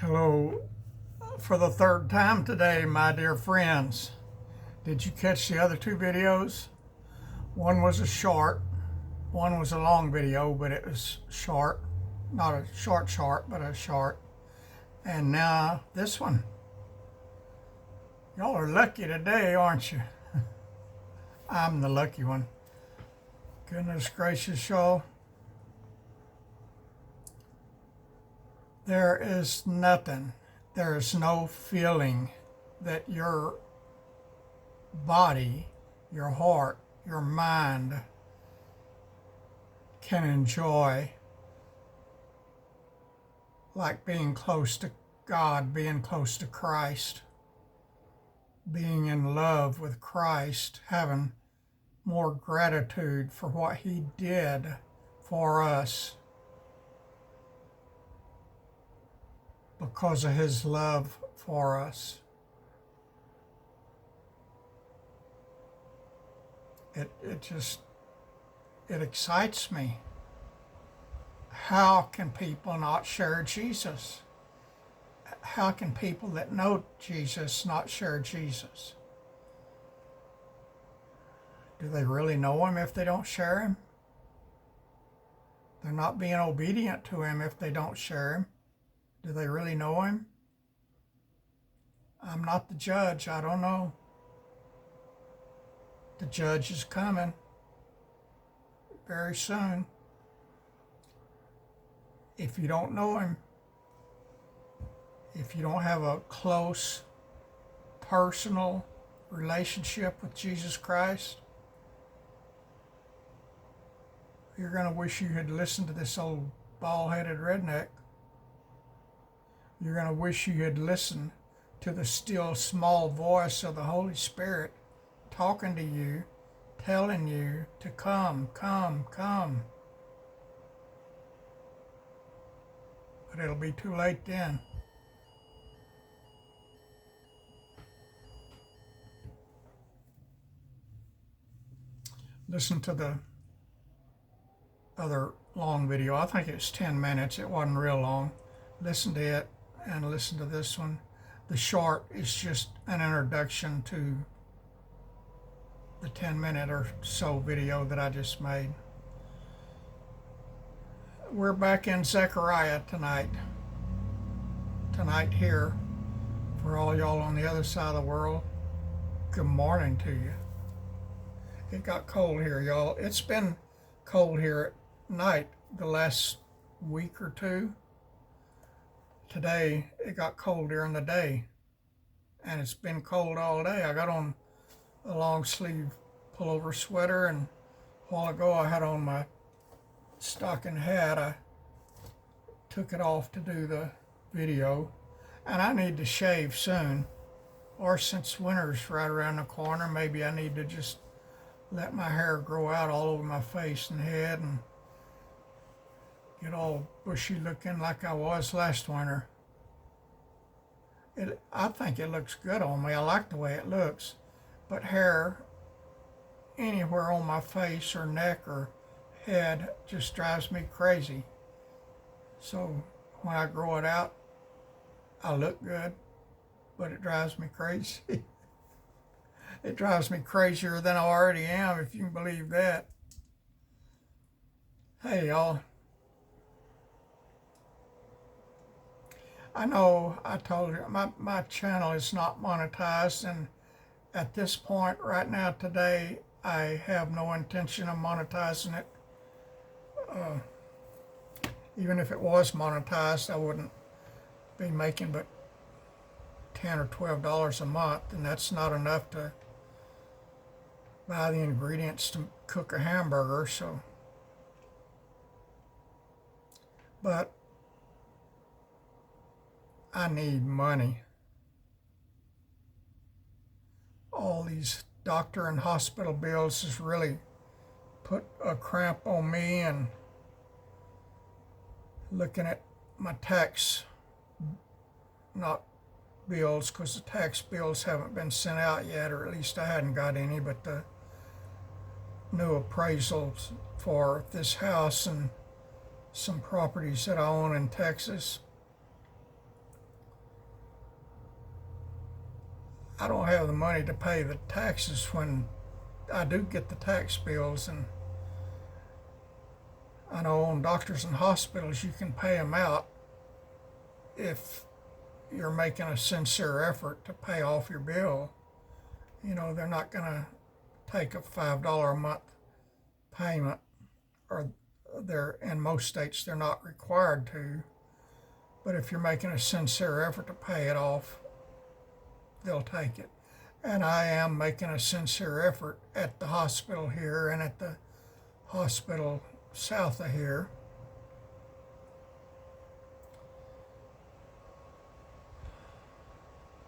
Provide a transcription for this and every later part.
Hello for the third time today, my dear friends. Did you catch the other two videos? One was a short, one was a long video, but it was short. Not a short, but a short. And now this one. Y'all are lucky today, aren't you? I'm the lucky one. Goodness gracious, y'all. There is nothing, there is no feeling that your body, your heart, your mind can enjoy like being close to God, being close to Christ, being in love with Christ, having more gratitude for what He did for us because of His love for us. It excites me. How can people not share Jesus? How can people that know Jesus not share Jesus? Do they really know Him if they don't share Him? They're not being obedient to Him if they don't share Him. Do they really know Him? I'm not the judge. I don't know. The judge is coming very soon. If you don't know Him, if you don't have a close, personal relationship with Jesus Christ, you're going to wish you had listened to this old bald-headed redneck. You're going to wish you had listened to the still small voice of the Holy Spirit talking to you, telling you to come, come, come. But it'll be too late then. Listen to the other long video. I think it's 10 minutes. It wasn't real long. Listen to it and listen to this one. The short is just an introduction to the 10-minute or so video that I just made. We're back in Zechariah tonight. Tonight here, for all y'all on the other side of the world, good morning to you. It got cold here, y'all. It's been cold here at night the last week or two. Today, it got cold during the day, and it's been cold all day. I got on a long sleeve pullover sweater, and a while ago I had on my stocking hat. I took it off to do the video, and I need to shave soon, or since winter's right around the corner, maybe I need to just let my hair grow out all over my face and head and get all bushy looking like I was last winter. I think it looks good on me. I like the way it looks, but hair anywhere on my face or neck or head just drives me crazy. So when I grow it out, I look good, but it drives me crazy. It drives me crazier than I already am, if you can believe that. Hey, y'all. I know I told you my channel is not monetized, and at this point right now today, I have no intention of monetizing it. Even if it was monetized, I wouldn't be making but $10 or $12 a month, and that's not enough to buy the ingredients to cook a hamburger. So, but I need money. All these doctor and hospital bills has really put a cramp on me, and looking at my tax, not bills, because the tax bills haven't been sent out yet, or at least I hadn't got any, but the new appraisals for this house and some properties that I own in Texas I don't have the money to pay the taxes when I do get the tax bills, and I know on doctors and hospitals you can pay them out if you're making a sincere effort to pay off your bill. You know, they're not going to take a $5 a month payment, or they're in most states they're not required to. But if you're making a sincere effort to pay it off, they'll take it. And I am making a sincere effort at the hospital here and at the hospital south of here.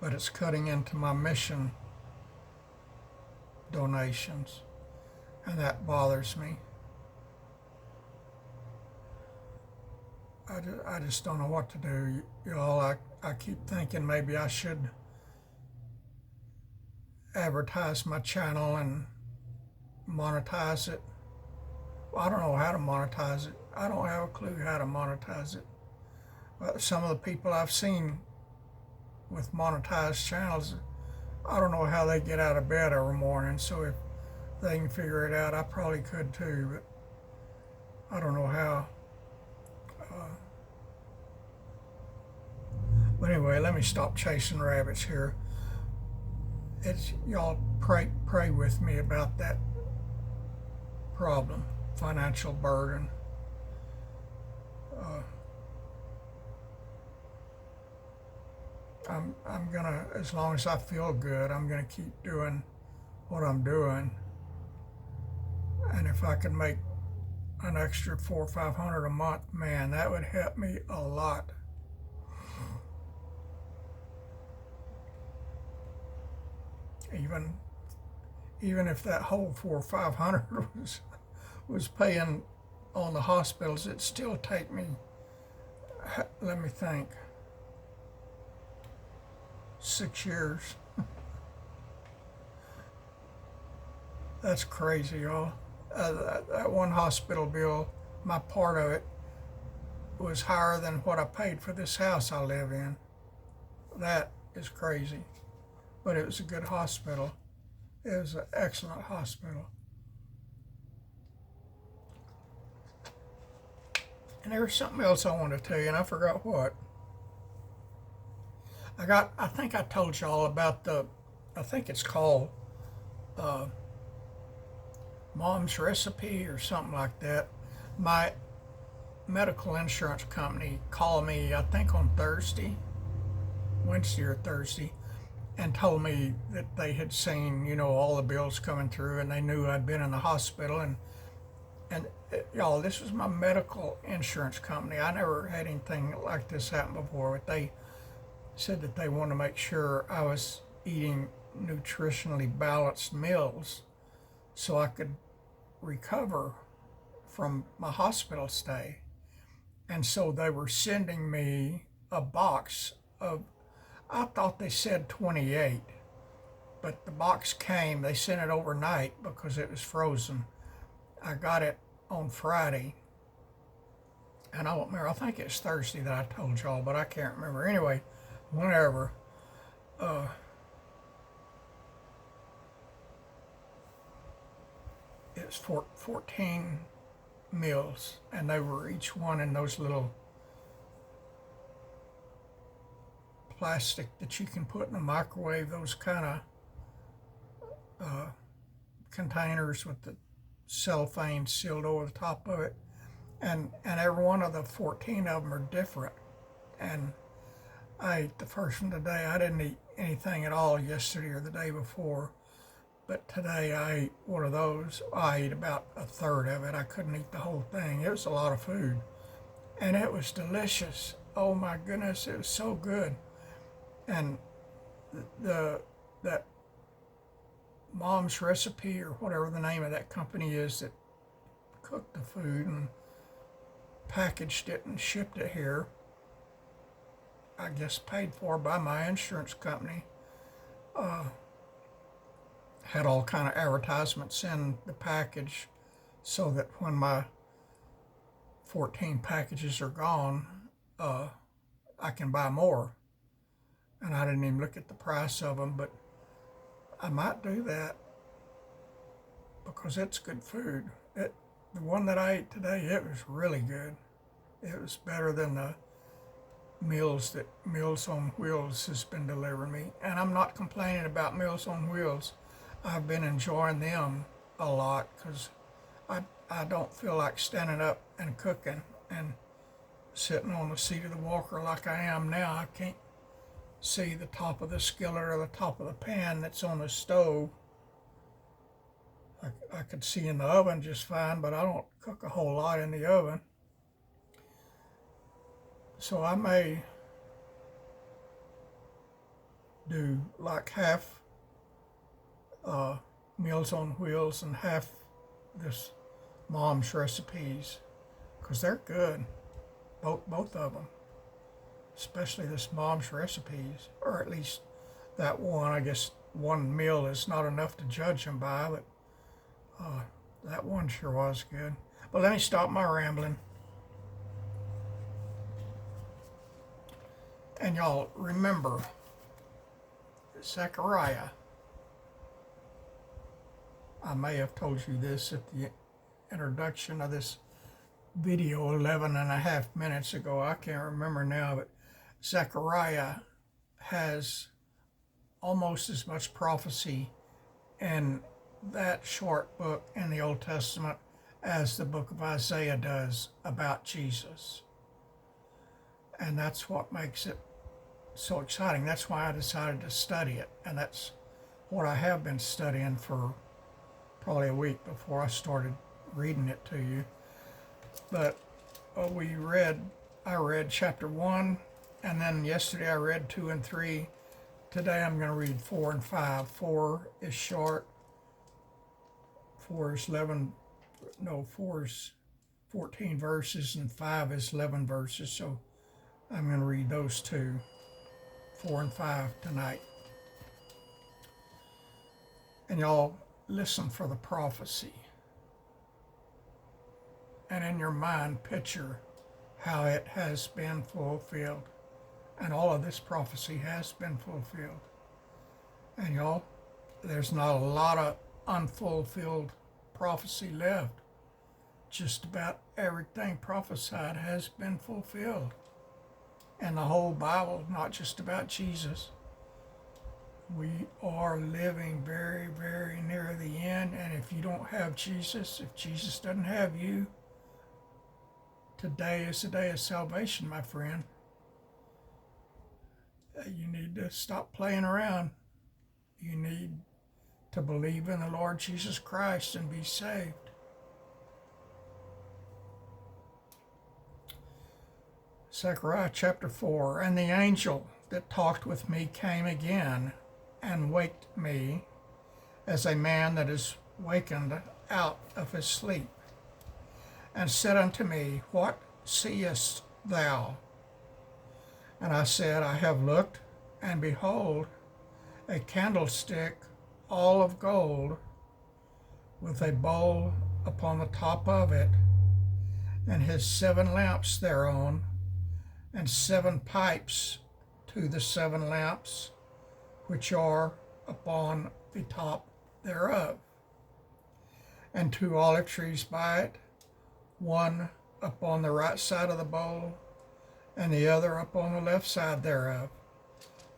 But it's cutting into my mission donations, and that bothers me. I just don't know what to do. Y'all, I keep thinking maybe I should advertise my channel and monetize it. Well, I don't know how to monetize it. I don't have a clue how to monetize it. But some of the people I've seen with monetized channels, I don't know how they get out of bed every morning. So if they can figure it out, I probably could too, but I don't know how. But anyway, let me stop chasing rabbits here. It's y'all pray with me about that problem, financial burden. I'm gonna, as long as I feel good, I'm gonna keep doing what I'm doing. And if I could make an extra $400 or $500 a month, man, that would help me a lot. Even if that whole $400 or $500 was paying on the hospitals, it'd still take me, let me think, 6 years. That's crazy, y'all. That one hospital bill, my part of it, was higher than what I paid for this house I live in. That is crazy. But it was a good hospital. It was an excellent hospital. And there was something else I wanted to tell you, and I forgot what. I think I told y'all about I think it's called Mom's Recipe or something like that. My medical insurance company called me, I think on Wednesday or Thursday, and told me that they had seen, all the bills coming through, and they knew I'd been in the hospital. And y'all, this was my medical insurance company. I never had anything like this happen before, but they said that they wanted to make sure I was eating nutritionally balanced meals so I could recover from my hospital stay. And so they were sending me a box of, I thought they said 28, but the box came, they sent it overnight because it was frozen. I got it on Friday, and I don't remember, I think it's Thursday that I told y'all, but I can't remember. Anyway, whenever, it's 14 meals, and they were each one in those little plastic that you can put in the microwave, those kind of containers with the cellophane sealed over the top of it. And every one of the 14 of them are different. And I ate the first one today. I didn't eat anything at all yesterday or the day before. But today I ate one of those. I ate about a third of it. I couldn't eat the whole thing. It was a lot of food. And it was delicious. Oh my goodness, it was so good. And that Mom's Recipe, or whatever the name of that company is that cooked the food and packaged it and shipped it here, I guess paid for by my insurance company, had all kind of advertisements in the package so that when my 14 packages are gone, I can buy more. And I didn't even look at the price of them, but I might do that because it's good food. The one that I ate today, it was really good. It was better than the meals that Meals on Wheels has been delivering me. And I'm not complaining about Meals on Wheels. I've been enjoying them a lot because I don't feel like standing up and cooking and sitting on the seat of the walker like I am now. I can't see the top of the skillet or the top of the pan that's on the stove. I could see in the oven just fine, but I don't cook a whole lot in the oven. So I may do like half Meals on Wheels and half this Mom's recipes because they're good, both of them, especially this Mom's recipes, or at least that one. I guess one meal is not enough to judge them by, but that one sure was good. But let me stop my rambling. And y'all remember Zechariah. I may have told you this at the introduction of this video 11 and a half minutes ago. I can't remember now, but Zechariah has almost as much prophecy in that short book in the Old Testament as the book of Isaiah does about Jesus. And that's what makes it so exciting. That's why I decided to study it. And that's what I have been studying for probably a week before I started reading it to you. But I read chapter 1, and then yesterday I read 2 and 3. Today I'm going to read 4 and 5. 4 is short. 4 is 14 verses, and 5 is 11 verses. So I'm going to read those two, 4 and 5 tonight. And y'all listen for the prophecy. And in your mind, picture how it has been fulfilled. And all of this prophecy has been fulfilled. And y'all, there's not a lot of unfulfilled prophecy left. Just about everything prophesied has been fulfilled. And the whole Bible, not just about Jesus. We are living very, very near the end. And if you don't have Jesus, if Jesus doesn't have you, today is the day of salvation, my friend. You need to stop playing around. You need to believe in the Lord Jesus Christ and be saved. Zechariah chapter 4, and the angel that talked with me came again and waked me as a man that is wakened out of his sleep, and said unto me, What seest thou? And I said, I have looked, and behold, a candlestick all of gold, with a bowl upon the top of it, and his 7 lamps thereon, and 7 pipes to the 7 lamps, which are upon the top thereof, and 2 olive trees by it, one upon the right side of the bowl, and the other upon the left side thereof.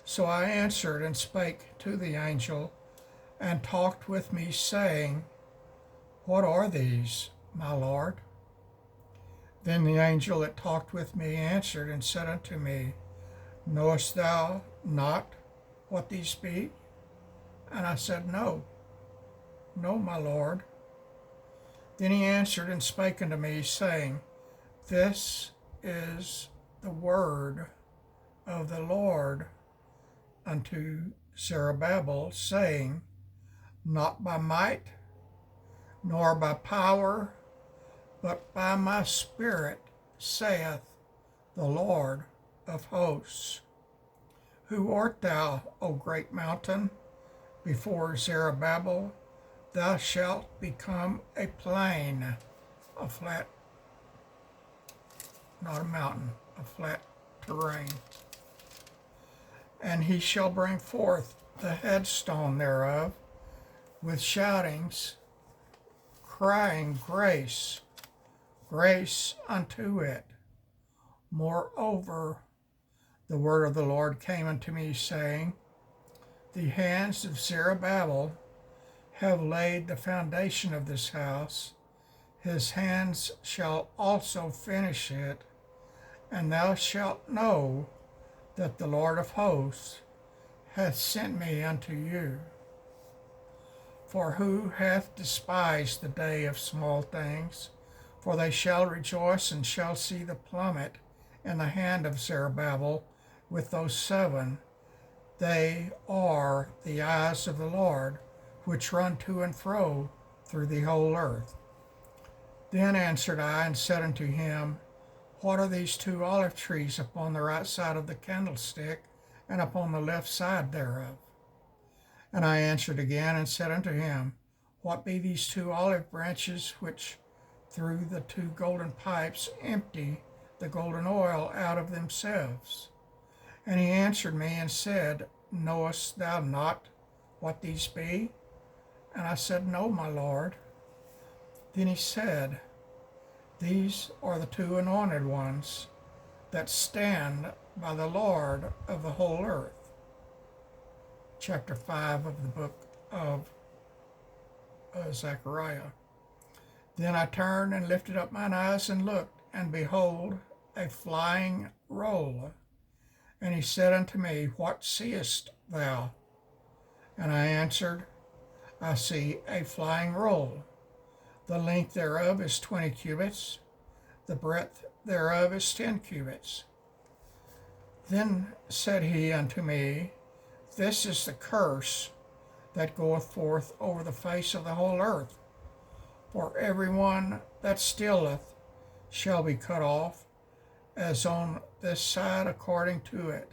So I answered and spake to the angel, and talked with me, saying, What are these, my Lord? Then the angel that talked with me answered and said unto me, Knowest thou not what these be? And I said, No, my Lord. Then he answered and spake unto me, saying, This is the word of the Lord unto Zerubbabel, saying, Not by might, nor by power, but by my Spirit, saith the Lord of hosts. Who art thou, O great mountain? Before Zerubbabel, thou shalt become a plain, a flat, not a mountain, a flat terrain. And he shall bring forth the headstone thereof with shoutings, crying, Grace, grace unto it. Moreover, the word of the Lord came unto me, saying, The hands of Zerubbabel have laid the foundation of this house. His hands shall also finish it, and thou shalt know that the Lord of hosts hath sent me unto you. For who hath despised the day of small things? For they shall rejoice and shall see the plummet in the hand of Zerubbabel with those 7. They are the eyes of the Lord, which run to and fro through the whole earth. Then answered I and said unto him, What are these 2 olive trees upon the right side of the candlestick, and upon the left side thereof? And I answered again and said unto him, What be these 2 olive branches which through the 2 golden pipes empty the golden oil out of themselves? And he answered me and said, Knowest thou not what these be? And I said, No, my Lord. Then he said, These are the 2 anointed ones that stand by the Lord of the whole earth. Chapter 5 of the book of Zechariah. Then I turned and lifted up mine eyes and looked, and behold, a flying roll. And he said unto me, What seest thou? And I answered, I see a flying roll. The length thereof is 20 cubits, the breadth thereof is 10 cubits. Then said he unto me, This is the curse that goeth forth over the face of the whole earth. For every one that stealeth shall be cut off, as on this side according to it,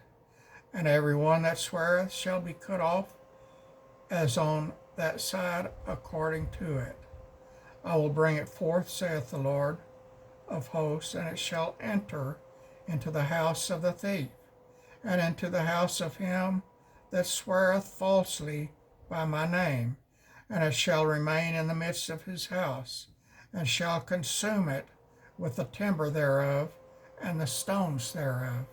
and every one that sweareth shall be cut off, as on that side according to it. I will bring it forth, saith the Lord of hosts, and it shall enter into the house of the thief, and into the house of him that sweareth falsely by my name, and it shall remain in the midst of his house, and shall consume it with the timber thereof and the stones thereof.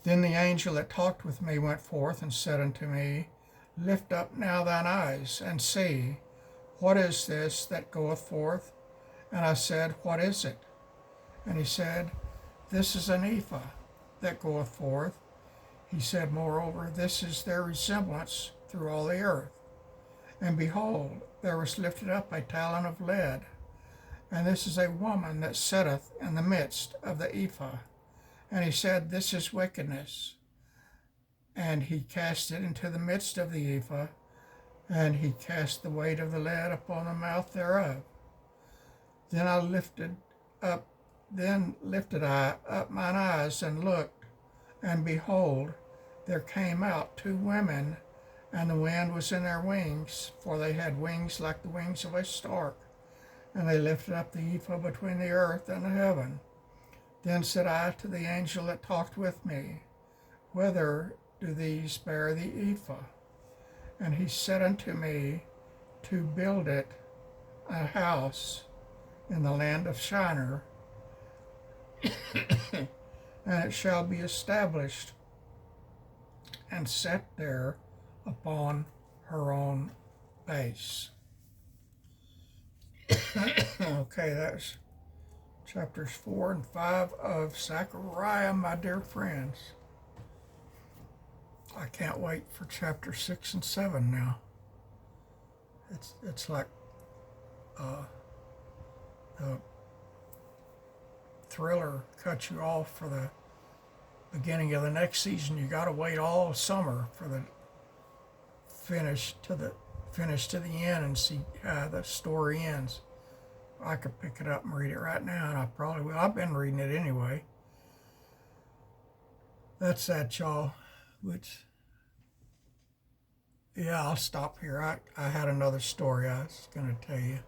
Then the angel that talked with me went forth and said unto me, Lift up now thine eyes, and see, what is this that goeth forth? And I said, What is it? And he said, This is an ephah that goeth forth. He said, Moreover, this is their resemblance through all the earth. And behold, there was lifted up a talent of lead, and this is a woman that sitteth in the midst of the ephah. And he said, This is wickedness. And he cast it into the midst of the ephah, and he cast the weight of the lead upon the mouth thereof. Then lifted I up mine eyes and looked, and behold, there came out 2 women, and the wind was in their wings, for they had wings like the wings of a stork. And they lifted up the ephah between the earth and the heaven. Then said I to the angel that talked with me, Whither do these bear the ephah? And he said unto me, To build it a house in the land of Shinar, and it shall be established and set there upon her own base. Okay, that's chapters 4 and 5 of Zechariah, my dear friends. I can't wait for chapter 6 and 7 now. It's like the thriller cuts you off for the beginning of the next season. You got to wait all summer for the finish to the end and see how the story ends. I could pick it up and read it right now, and I probably will. I've been reading it anyway. That's that, y'all. Yeah, I'll stop here. I had another story I was going to tell you,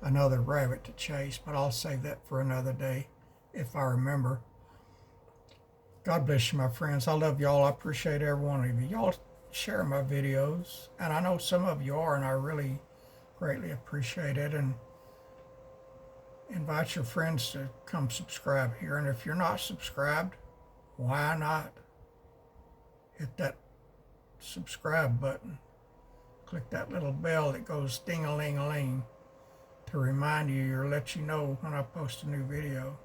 another rabbit to chase, but I'll save that for another day if I remember. God bless you, my friends. I love y'all. I appreciate every one of you. Y'all share my videos. And I know some of you are, and I really greatly appreciate it. And invite your friends to come subscribe here. And if you're not subscribed, why not hit that subscribe button? Click that little bell that goes ding-a-ling-a-ling to remind you or let you know when I post a new video.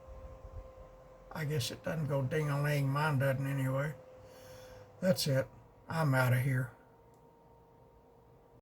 I guess it doesn't go ding-a-ling. Mine doesn't anyway. That's it. I'm out of here.